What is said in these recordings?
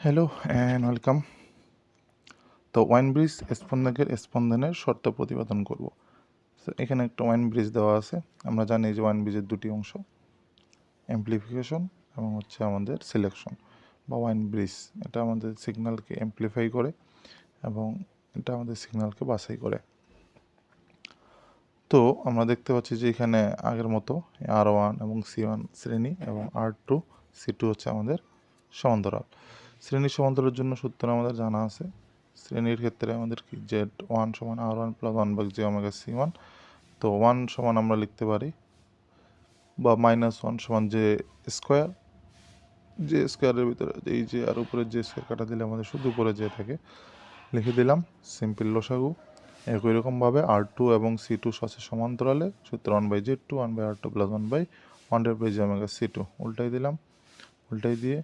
Hello and welcome. তো wine bridge স্পন্দনের শর্ত প্রতিপাদন করব। তো এখানে একটা ওয়াইন ব্রিজ দেওয়া আছে। আমরা জানি যে ওয়াইন ব্রিজের দুটি অংশ, অ্যাম্প্লিফিকেশন এবং হচ্ছে আমাদের সিলেকশন বা ওয়াইন ব্রিজ। এটা আমাদের সিগন্যালকে অ্যাম্প্লিফাই করে এবং এটা আমাদের সিগন্যালকে বাছাই করে। তো আমরা দেখতে পাচ্ছি যে এখানে আগের মতো R1 এবং C1 শ্রেণী এবং R2 C2 হচ্ছে আমাদের সমান্তরাল। শ্রেণী সমান্তরালের জন্য সূত্র আমাদের জানা আছে। শ্রেণীর ক্ষেত্রে আমাদের কি Z1 সমান R1 plus 1/J omega C1। তো 1 সমান আমরা লিখতে পারি বা -1 সমান J স্কোয়ার। J স্কোয়ারের ভিতরে এই যে আর উপরে J স্কোয়ার কাটা দিলে আমাদের শুধু উপরে J থাকে, লিখে দিলাম সিম্পল লসাগু। একই রকমভাবে R2 এবং C2 আছে সমান্তরালে, সূত্র 1/Z2 1/R2 plus 1/1/J omega C2 উল্টাই দিলাম। উল্টাই দিয়ে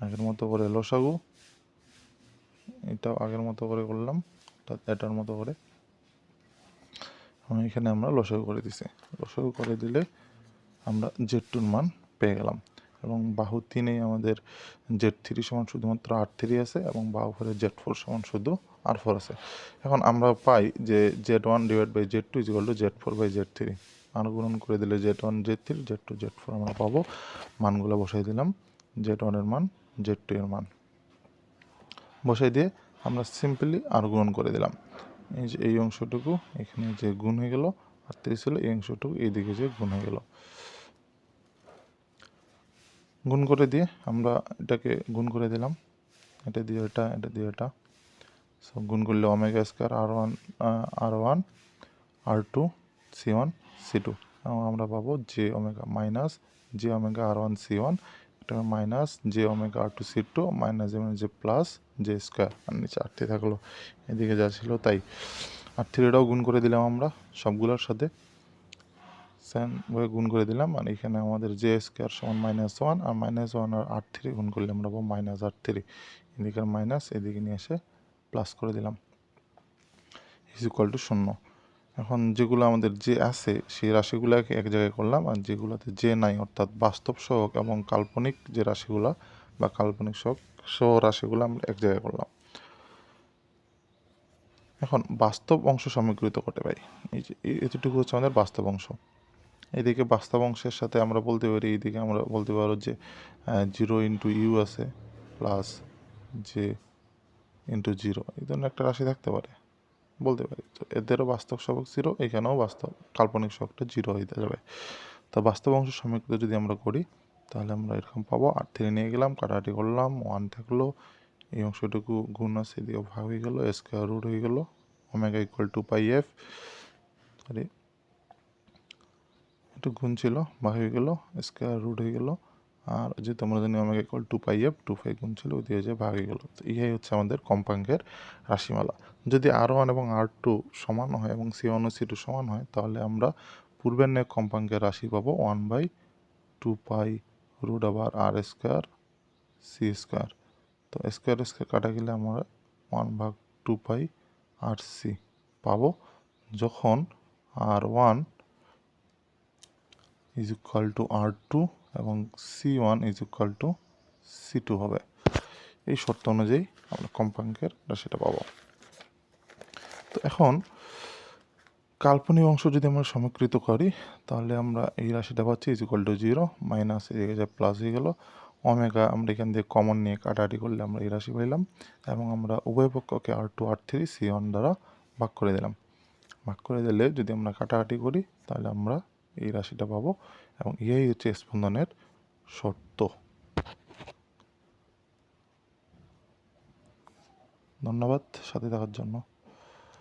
আগের মতো করে লসাগু, এটাও আগের মতো করে করলাম, অর্থাৎ এটার মতো করে এখানে আমরা লসাগু করে দিছি। লসাগু করে দিলে আমরা Z2-র মান পেয়ে গেলাম এবং বাহু 3-এ আমাদের Z3 সমান শুধুমাত্র R3 আছে এবং বাহু 4-এ Z4 সমান শুধু R4 আছে। এখন আমরা পাই যে Z1/Z2 = Z4/Z3। আর গুণন করে দিলে Z1 Z3 Z2 Z4 আমরা পাবো। মানগুলো বসাই দিলাম, Z1 এর মান Z2 এর মান বসাই দিয়ে আমরা সিম্পলি আর গুণন করে দিলাম। এই যে এই অংশটুকু এখানে যে গুণ হয়ে গেল, 38 ছিল, এই অংশটুকু এইদিকে যে গুণ হয়ে গেল। গুণ করে দিয়ে আমরা এটাকে গুণ করে দিলাম, এটা দিয়ে এটা, এটা দিয়ে এটা। সো গুণ করলে omega square R1 R2 C1 C2 এবং আমরা পাবো J omega minus J omega R1 C1, এটা minus J omega R2 C2 minus J plus J square, আর নিচে R3 থাকলো, এদিকে যা ছিল তাই। R3টাও গুণ করে দিলাম আমরা সবগুলোর সাথে, সেমভাবে গুণ করে দিলাম। আর এখানে আমাদের J স্কয়ার সমান -1 আর -1 আর R3 গুণ করলে আমরা পাবো -R3, এদিকে মাইনাস এদিকে নিয়ে এসে প্লাস করে দিলাম, ইজ ইকুয়াল টু 0। এখন যেগুলো আমাদের যে আছে সেই রাশিগুলোকে এক জায়গায় করলাম, আর যেগুলোতে যে নাই অর্থাৎ বাস্তব সহগ এবং কাল্পনিক যে রাশিগুলো বা কাল্পনিক সহ রাশিগুলো আমরা এক জায়গায় করলাম। এখন বাস্তব অংশ সমীকৃত করতে পারি। এই যে এতটুকু হচ্ছে আমাদের বাস্তব অংশ। এদিকে বাস্তব অংশের সাথে আমরা বলতে পারি, এইদিকে আমরা বলতে পারো যে 0 × U আছে প্লাস J × 0, এই ধরনের একটা রাশি থাকতে পারে, বলতে পারি। তো এদেরও বাস্তব সহগ 0, এখানেও বাস্তব কাল্পনিক সহগটা 0 হয়ে যাবে। তো বাস্তব অংশ সমীকৃত যদি আমরা করি তাহলে আমরা এরকম পাবো। R3 নিয়ে গেলাম, কাটাকাটি করলাম, 1 থাকলো, এই অংশটুকু গুণ আছে, এদিকে ভাগ হয়ে গেল, স্কোয়ার রুট হয়ে গেল, ওমেগা = 2πf, সরি একটু গুণ ছিল, ভাগ হয়ে গেল, স্কোয়ার রুট হয়ে গেল, আর যেহেতু আমরা জানি ওমেগা = 2πf, 2π গুণ ছিল, ওই দিয়ে যে ভাগ হয়ে গেল। তো ইহাই হচ্ছে আমাদের কম্পাঙ্কের রাশিমালা। যদি R1 এবং R2 সমান হয় এবং C1 ও C2 সমান হয় তাহলে আমরা পূর্বের ন্যায় কম্পাঙ্কের রাশি পাবো 1/2π√R² C²। তো স্কোয়ার স্কোয়ার কাটা গেলে আমরা 1/2πRC পাবো, যখন R1 = R2 এবং C1 = C2 হবে। এই শর্ত অনুযায়ী আমরা কম্পাঙ্কের রাশিটা পাবো। তো এখন কাল্পনিক অংশ যদি আমরা সমীকৃত করি তাহলে আমরা এই রাশিটা পাচ্ছি =0, মাইনাস এদিকে যা প্লাস হয়ে গেল, ওমেগা আমরা এখান থেকে কমন নিয়ে কাটাকাটি করলে আমরা এই রাশি পাইলাম এবং আমরা উভয় পক্ষকে R2 R3 C1 দ্বারা ভাগ করে দিলাম। ভাগ করে দিলে যদি আমরা কাটাকাটি করি তাহলে আমরা এই রাশিটা পাবো এবং এই হচ্ছে স্পন্দনের শর্ত। ধন্যবাদ সাথে থাকার জন্য।